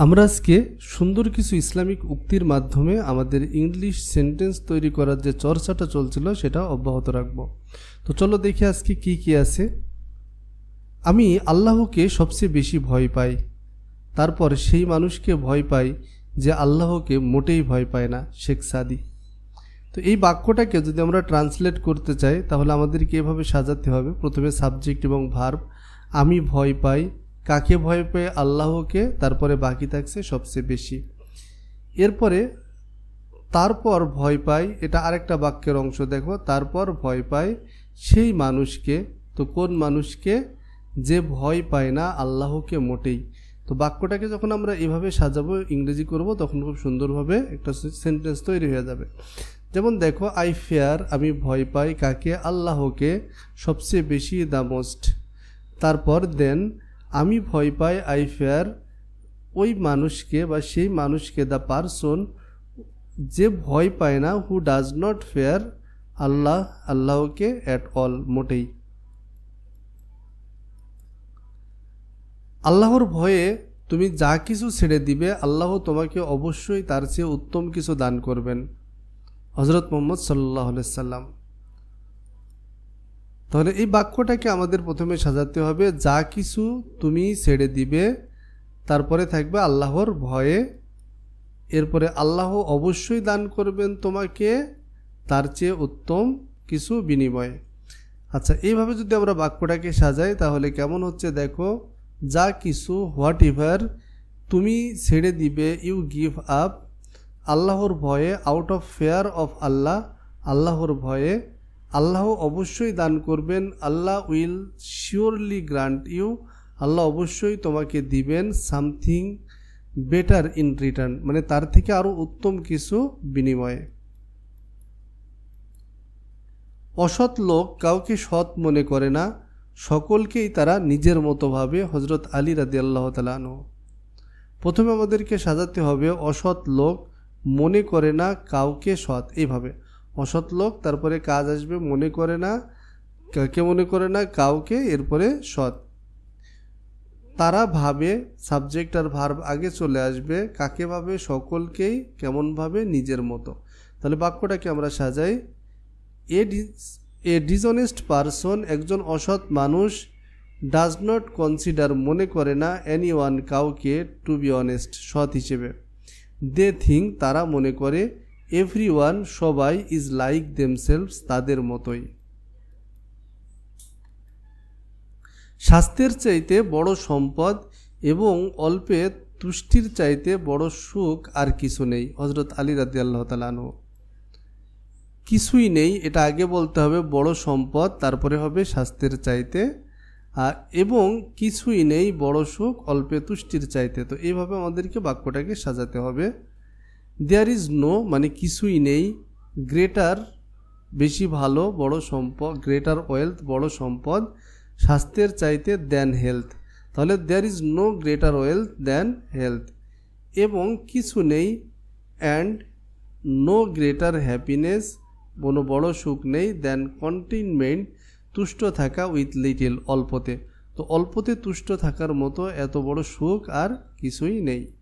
আমরা আজকে সুন্দর কিছু ইসলামিক উক্তির মাধ্যমে আমাদের ইংলিশ সেন্টেন্স তৈরি করার যে চর্চাটা চলছিল সেটা অব্যাহত রাখব। তো চলো দেখি আজকে কি কি আছে। আমি আল্লাহকে সবচেয়ে বেশি ভয় পাই, তারপর সেই মানুষকে ভয় পাই যে আল্লাহকে মোটেই ভয় পায় না। শেখ সাদি। তো এই বাক্যটাকে যদি আমরা ট্রান্সলেট করতে চাই তাহলে আমাদেরকে এভাবে সাজাতে হবে। প্রথমে সাবজেক্ট এবং ভার্ব। আমি ভয় পাই, কাকে ভয় পাই? আল্লাহকে। তারপরে বাকি থাকছে সবচেয়ে বেশি। এরপরে তারপর ভয় পাই, এটা আরেকটা বাক্যের অংশ। দেখো, তারপর ভয় পাই সেই মানুষকে। তো কোন মানুষকে? যে ভয় পায় না আল্লাহকে মোটেই। তো বাক্যটাকে যখন আমরা এভাবে সাজাবো, ইংরেজি করব, তখন খুব সুন্দরভাবে একটা সেন্টেন্স তৈরি হয়ে যাবে। যেমন দেখো, আই ফেয়ার, আমি ভয় পাই কাকে? আল্লাহকে সবচেয়ে বেশি, দ্য মোস্ট। তারপর দেন আমি ভয় পাই, আই ফেয়ার, ওই মানুষকে বা সেই মানুষকে, দ্য পারসন, যে ভয় পায় না, হু ডাজ নট ফেয়ার আল্লাহকে অ্যাট অল, মোটেই। আল্লাহর ভয়ে তুমি যা কিছু ছেড়ে দিবে, আল্লাহ তোমাকে অবশ্যই তার চেয়ে উত্তম কিছু দান করবেন। হযরত মুহাম্মদ সাল্লাল্লাহু আলাইহি সাল্লাম। তাহলে এই বাক্যটাকে আমাদের প্রথমে সাজাতে হবে, যা কিছু তুমি ছেড়ে দিবে, তারপরে থাকবে আল্লাহর ভয়ে, এরপরে আল্লাহ অবশ্যই দান করবেন তোমাকে তার চেয়ে উত্তম কিছু বিনিময়ে। আচ্ছা, এইভাবে যদি আমরা বাক্যটাকে সাজাই তাহলে কেমন হচ্ছে দেখো, যা কিছু, হোয়াট এভার, তুমি ছেড়ে দিবে, ইউ গিভ আপ, আল্লাহর ভয়ে, আউট অফ ফেয়ার অফ আল্লাহ, আল্লাহর ভয়ে, আল্লাহ অবশ্যই দান করবেন, আল্লাহ উইল শিওরলি গ্রান্ট ইউ, আল্লাহ অবশ্যই তোমাকে দিবেন, সামথিং বেটার ইন রিটার্ন, মানে তার থেকে আরও উত্তম কিছু বিনিময়ে। অসৎ লোক কাউকে সৎ মনে করে না, সকলকেই তারা নিজের মতো ভাবে। হযরত আলী রাদিয়াল্লাহু তাআলা আনহু। প্রথমে আমাদেরকে সাজাতে হবে, অসৎ লোক মনে করে না কাউকে সৎ। এইভাবে অসৎ লোক, তারপরে কাজ আসবে, মনে করে না কাকে? মনে করে না কাউকে, এরপরে সৎ। তারা ভাবে, সাবজেক্ট আর ভার্ব আগে চলে আসবে। কাকে ভাবে? সকলকেই। কেমন ভাবে? নিজের মতো। তাহলে বাক্যটাকে আমরা সাজাই, এ ডিসঅনেস্ট পারসন, একজন অসৎ মানুষ, ডাজ নট কনসিডার, মনে করে না, এনিওয়ান, কাউকে, টু বি অনেস্ট, সৎ হিসেবে। দে থিঙ্ক, তারা মনে করে, এভরিওয়ান, সবাই, ইজ লাইক দেমসেলভস, তাদের মতোই। স্বাস্থ্যের চাইতে বড় সম্পদ এবং অল্পে তুষ্টির চাইতে বড় সুখ আর কিছু নেই। হযরত আলী রাদিয়াল্লাহু তাআলা আনহু। কিছুই নেই, এটা আগে বলতে হবে, বড় সম্পদ, তারপরে হবে স্বাস্থ্যের চাইতে, এবং কিছুই নেই বড় সুখ অল্পে তুষ্টির চাইতে। তো এইভাবে আমাদেরকে বাক্যটাকে সাজাতে হবে। দেয়ার ইজ নো, মানে কিছুই নেই, গ্রেটার, বেশি ভালো, বড় সম্পদ, গ্রেটার ওয়েলথ, বড় সম্পদ, স্বাস্থ্যের চাইতে, দ্যান হেলথ। তাহলে there is no greater wealth than health, এবং কিছু নেই, অ্যান্ড নো গ্রেটার হ্যাপিনেস, কোনো বড় সুখ নেই, দ্যান কন্টেইনমেন্ট, তুষ্ট থাকা, উইথ লিটিল, অল্পতে। তো অল্পতে তুষ্ট থাকার মতো এত বড় সুখ আর কিছুই নেই।